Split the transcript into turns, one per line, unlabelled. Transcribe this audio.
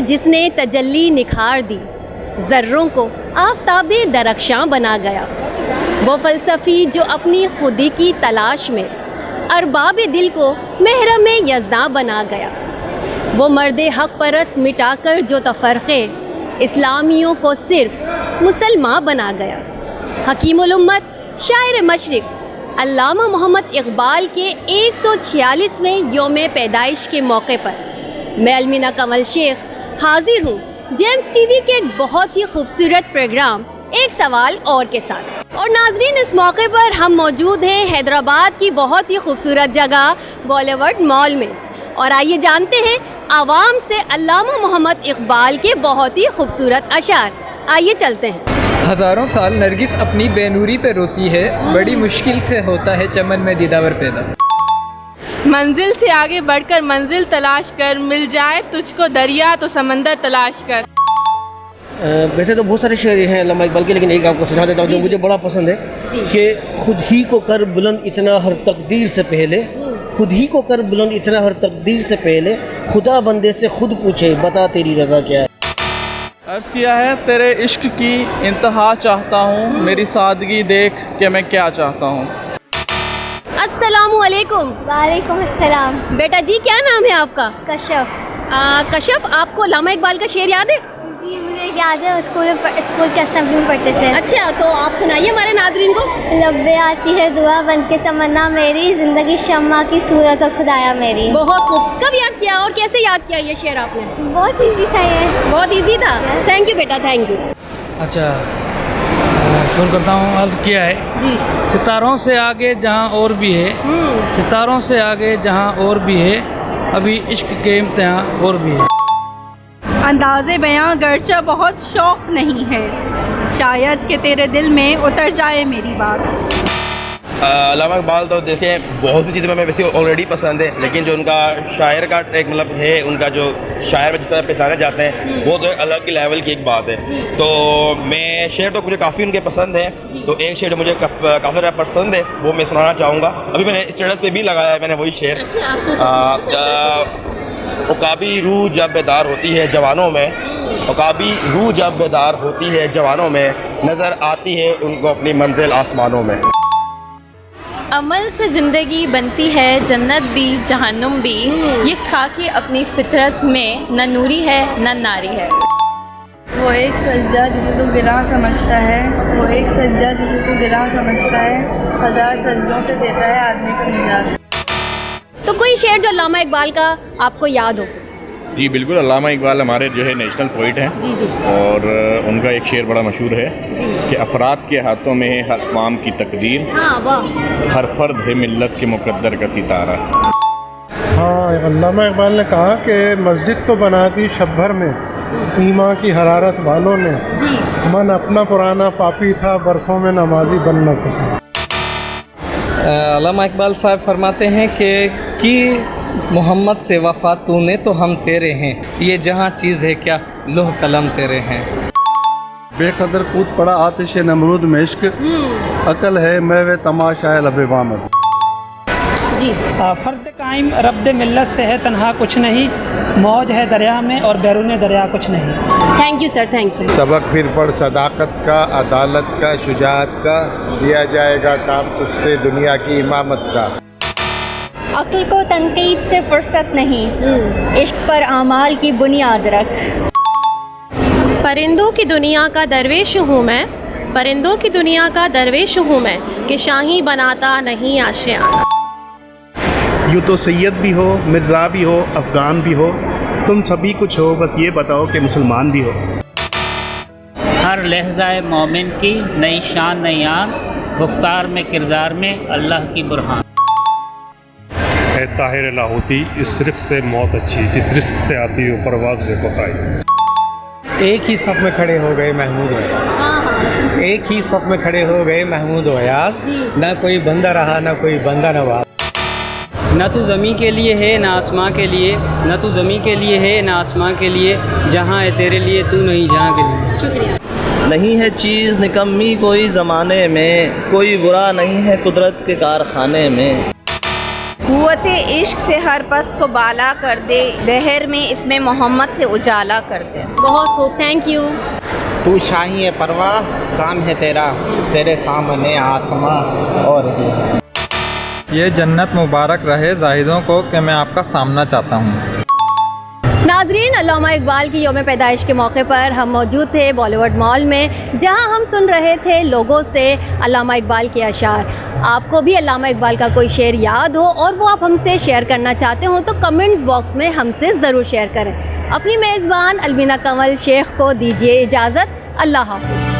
कि जिसने तजल्ली निखार दी, ज़र्रों को आफ़ताबे दरख्शां बना गया। वो फ़लसफ़ी जो अपनी खुदी की तलाश में अरबाब दिल को महरम यज़दा बना गया। वो मर्द हक़ परस्त मिटाकर जो तफ़र्क़े इस्लामियों को सिर्फ मुसलमान बना गया। हकीमुल उम्मत, शायर मशरिक़ अल्लामा मोहम्मद इक़बाल के 146वें योम पैदाइश के मौके पर मैं अलमीना कमल शेख हाज़िर हूँ जेम्स टीवी के एक बहुत ही खूबसूरत प्रोग्राम एक सवाल और के साथ। और नाजरीन, इस मौके पर हम मौजूद हैं हैदराबाद की बहुत ही खूबसूरत जगह बॉलीवुड मॉल में, और आइए जानते हैं आवाम से अल्लामा मोहम्मद इक़बाल के बहुत ही खूबसूरत अशार। आइए चलते हैं।
हज़ारों साल नरगिस अपनी बेनूरी पे रोती है, बड़ी मुश्किल से होता है चमन में दीदावर पैदा।
मंजिल से आगे बढ़कर मंजिल तलाश कर, मिल जाए तुझको दरिया तो समंदर तलाश कर।
वैसे तो बहुत सारे शेर हैं अल्लामा इकबाल के, लेकिन एक आपको सुना देता हूँ जो मुझे बड़ा पसंद है कि खुद ही को कर बुलंद इतना हर तकदीर से पहले, खुद ही को कर बुलंद इतना हर तकदीर से पहले, खुदा बंदे से खुद पूछे बता तेरी रज़ा क्या है।
अर्ज़ किया है तेरे इश्क की इंतहा चाहता हूँ, मेरी सादगी देख कि मैं क्या चाहता हूँ।
अस्सलामु अलैकुम।
वालेकुम अस्सलाम।
बेटा जी, क्या नाम है आपका?
कशफ।
कशफ, आपको अल्लामा इक़बाल का शेर याद है?
जी मुझे याद है, स्कूल के असेंबली में पढ़ते थे।
अच्छा, तो आप सुनाइए हमारे नाज़रीन को।
लब्बे आती है दुआ बन के तमन्ना मेरी, ज़िंदगी शम्मा की सूरत खुदाया मेरी।
बहुत खूब। कब याद किया और कैसे याद किया ये शेर आपने?
बहुत इजी था ये।
बहुत इजी था। थैंक यू बेटा, थैंक यू।
अच्छा, शुरू करता हूँ। अर्ज़ किया है
जी,
सितारों से आगे जहाँ और भी है, सितारों से आगे जहाँ और भी है, अभी इश्क के इम्तिहान और भी है।
अंदाज़े बयां गर्चा बहुत शौक नहीं है, शायद कि तेरे दिल में उतर जाए मेरी बात।
अल्लामा इकबाल तो देखें बहुत सी चीज़ें मैं वैसे ऑलरेडी पसंद है, लेकिन जो उनका शायर का एक मतलब है, उनका जो शायर में जिस तरह पहचाने जाते हैं वो तो अलग ही लेवल की एक बात है। तो मैं शेर तो मुझे काफ़ी उनके पसंद है, तो एक शेर मुझे काफ़ी ज़्यादा पसंद है वो मैं सुनाना चाहूँगा। अभी मैंने स्टेटस पे भी लगाया है मैंने वही शेर। उकाबी रूह जब बेदार होती है जवानों में, उकाबी रूह जब बेदार होती है जवानों में, नज़र आती है उनको अपनी मंजिल आसमानों में।
अमल से ज़िंदगी बनती है जन्नत भी जहन्नुम भी, ये खाकी अपनी फितरत में न नूरी है न नारी है।
वो एक सज्जा जिसे तू गिरा समझता है, वो एक सज्जा जिसे तू गिरा समझता है, हज़ार सज्जों से देता है आदमी को निजात।
तो कोई शेर जो अल्लामा इक़बाल का आपको याद हो?
जी बिल्कुल, अल्लामा इकबाल हमारे जो है नेशनल पोइट हैं।
जी जी।
और उनका एक शेर बड़ा मशहूर है कि अफराद के हाथों में है हर अक़वाम की तकदीर,
हाँ वाह,
हर फर्द है मिल्लत के मुक़द्दर का सितारा।
हाँ, अल्लामा इकबाल ने कहा कि मस्जिद तो बना दी शब भर में, ईमान की हरारत वालों ने, मन अपना पुराना पापी था बरसों में नमाजी बन न सका।
अल्लामा इकबाल साहब फरमाते हैं कि मोहम्मद से वफ़ा तूने तो हम तेरे हैं, ये जहाँ चीज़ है क्या लोह कलम तेरे हैं।
बेकदर कूद पड़ा आतिश नमरूद में इश्क, अकल है मैं वे तमाशा है लबे बामद।
जी,
फ़र्द कायम रब्द मिल्लत से है तन्हा कुछ नहीं, मौज है दरिया में और बैरून दरिया कुछ नहीं।
Thank you sir, thank you.
सबक फिर पढ़ सदाकत का, अदालत का, शुजाअत का, दिया जाएगा काम तुझसे दुनिया की इमामत का।
अक्ल को तनकीद से फुर्सत नहीं, इश्क पर आमाल की बुनियाद रख।
परिंदों की दुनिया का दरवेश हूँ मैं, परिंदों की दुनिया का दरवेश हूँ मैं, कि शाही बनाता नहीं आशियाना।
यूँ तो सैयद भी हो, मिर्ज़ा भी हो, अफ़गान भी हो, तुम सभी कुछ हो, बस ये बताओ कि मुसलमान भी हो।
हर लहज़ाए मोमिन की नई शान नई आन, गुफ्तार में किरदार में अल्लाह की बुरहान।
ताहिर लाहौती, इस रिस्क से मौत अच्छी, जिस रिस्क से आती हो परवाज़ बेकोताई।
एक ही सफ़ में खड़े हो गए महमूद वयाज़, एक ही सफ़ में खड़े हो गए महमूद वयाज़, ना कोई बंदा रहा ना कोई बंदा नवाज।
ना तो ज़मीं के लिए है ना आसमां के लिए, ना तो ज़मीं के लिए है ना आसमां के लिए, जहाँ है तेरे लिए तू नहीं जहाँ के लिए।
शुक्रिया।
नहीं है चीज़ निकम्मी कोई ज़माने में, कोई बुरा नहीं है कुदरत के कारखाने में।
कुव्वते इश्क से हर पस्त को बाला कर दे, दहर में इसमें मोहम्मद से उजाला कर दे।
बहुत खूब, थैंक यू।
तू शाही है परवाह, काम है तेरा, तेरे सामने आसमां और भी है।
ये जन्नत मुबारक रहे जाहिदों को कि मैं आपका सामना चाहता हूँ।
नाजरीन, अल्लामा इकबाल की यौम पैदाइश के मौके पर हम मौजूद थे बॉलीवुड मॉल में, जहां हम सुन रहे थे लोगों से अल्लामा इकबाल के अशार। आपको भी अल्लामा इकबाल का कोई शेर याद हो और वो आप हमसे शेयर करना चाहते हो तो कमेंट्स बॉक्स में हमसे ज़रूर शेयर करें। अपनी मेज़बान अलमीना कमल शेख को दीजिए इजाज़त। अल्लाह हाफ़िज़।